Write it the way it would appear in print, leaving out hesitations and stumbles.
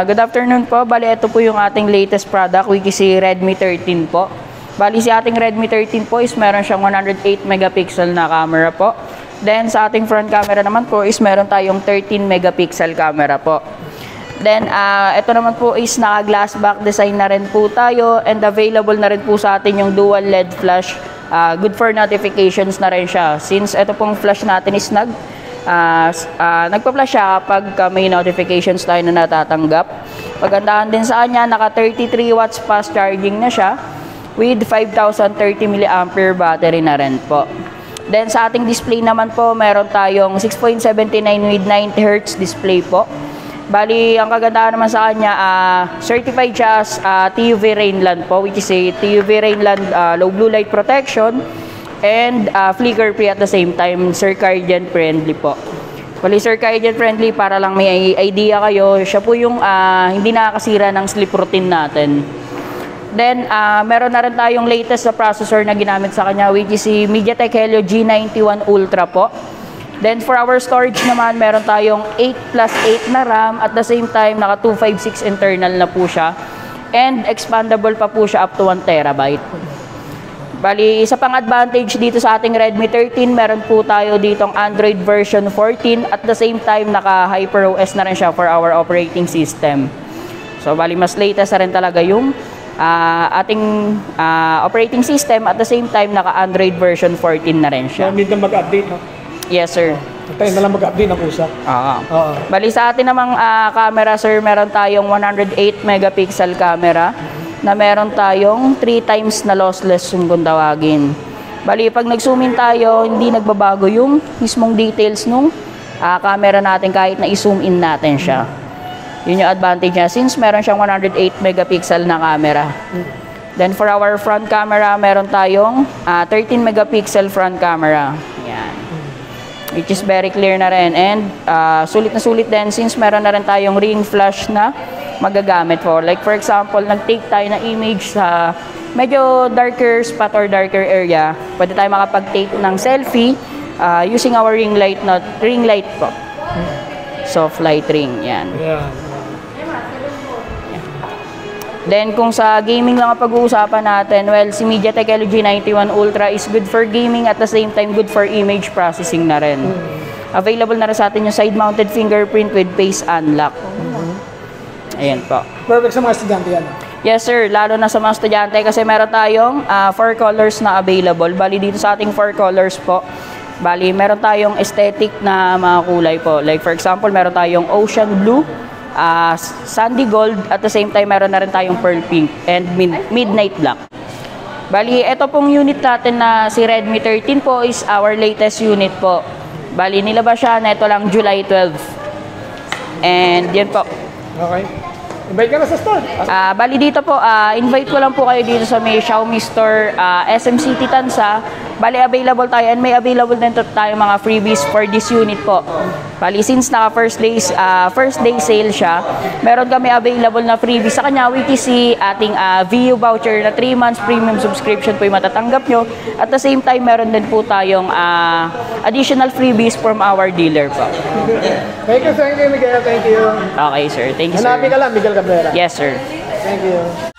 Good afternoon po. Bali, ito po yung ating latest product, which is si Redmi 13 po. Bali, si ating Redmi 13 po is meron siyang 108 megapixel na camera po. Then, sa ating front camera naman po is meron tayong 13 megapixel camera po. Then, ito naman po is naka-glass back design na rin po tayo, and available na rin po sa atin yung dual LED flash. Good for notifications na rin siya. Since ito pong flash natin is nagpa-flash siya kapag may notifications tayo na natatanggap. Pagandahan din sa kanya, naka 33 watts fast charging na siya with 5,030 mAh battery na rin po. Then sa ating display naman po, meron tayong 6.79 with 90Hz display po. Bali, ang kagandahan naman sa kanya, certified siya as TUV Rainland po, which is a TUV Rainland low blue light protection and flicker free at the same time, circadian friendly po. Bali, circadian friendly, para lang may idea kayo, siya po yung hindi nakakasira ng sleep routine natin. Then, meron na rin tayong latest na processor na ginamit sa kanya, which is si MediaTek Helio G91 Ultra po. Then, for our storage naman, meron tayong 8+8 na RAM. At the same time, naka 256 internal na po siya. And expandable pa po siya up to 1 terabyte. Bali, isa pang advantage dito sa ating Redmi 13, meron po tayo ditong Android version 14. At the same time, naka HyperOS na rin siya for our operating system. So, bali, mas latest na rin talaga yung ating operating system. At the same time, naka Android version 14 na rin siya. Need na mag-update, no? Yes, sir. Tayo na lang mag-update ng kusa. Bali, sa atin namang camera, sir, meron tayong 108 megapixel camera na meron tayong 3 times na lossless yung kung tawagin. Bali, pag nag-zoom in tayo, hindi nagbabago yung mismong details nung camera natin kahit na i-zoom in natin siya. Yun yung advantage niya since meron siyang 108 megapixel na camera. Then for our front camera, meron tayong 13 megapixel front camera. Yan. Which is very clear na rin. And sulit na sulit din since meron na rin tayong ring flash na magagamit for. Like for example, nag-take tayo ng image sa medyo darker spot or darker area. Pwede tayo makapag-take ng selfie using our ring light po. Soft light ring. Yan. Yeah. Then kung sa gaming lang ang pag-uusapan natin, well, si MediaTek Helio G91 Ultra is good for gaming at the same time good for image processing na rin. Available na rin sa atin yung side-mounted fingerprint with face unlock. Ayan po. Perfect sa mga estudyante yan. Yes sir, lalo na sa mga estudyante kasi meron tayong 4 colors na available. Bali dito sa ating 4 colors po. Bali meron tayong aesthetic na mga kulay po. Like for example, meron tayong ocean blue, sandy gold, at the same time meron na rin tayong pearl pink and midnight black. Bali, ito pong unit natin na si Redmi 13 po is our latest unit po. Bali, nilabas siya na ito lang July 12. And yan po. Okay. Invite ka na sa store. Bali dito po, invite ko lang po kayo dito sa may Xiaomi Store, SM City Tansa. Bali, available tayo and may available din tayo mga freebies for this unit po. Bali, since naka first day sale siya, meron kami available na freebies sa kanya, which is si ating VU voucher na 3 months premium subscription po yung matatanggap nyo. At the same time, meron din po tayong additional freebies from our dealer po. Thank you, Miguel. Thank you. Okay, sir. Thank you, sir. Hanapin ka lang, Miguel Cabrera. Yes, sir. Thank you.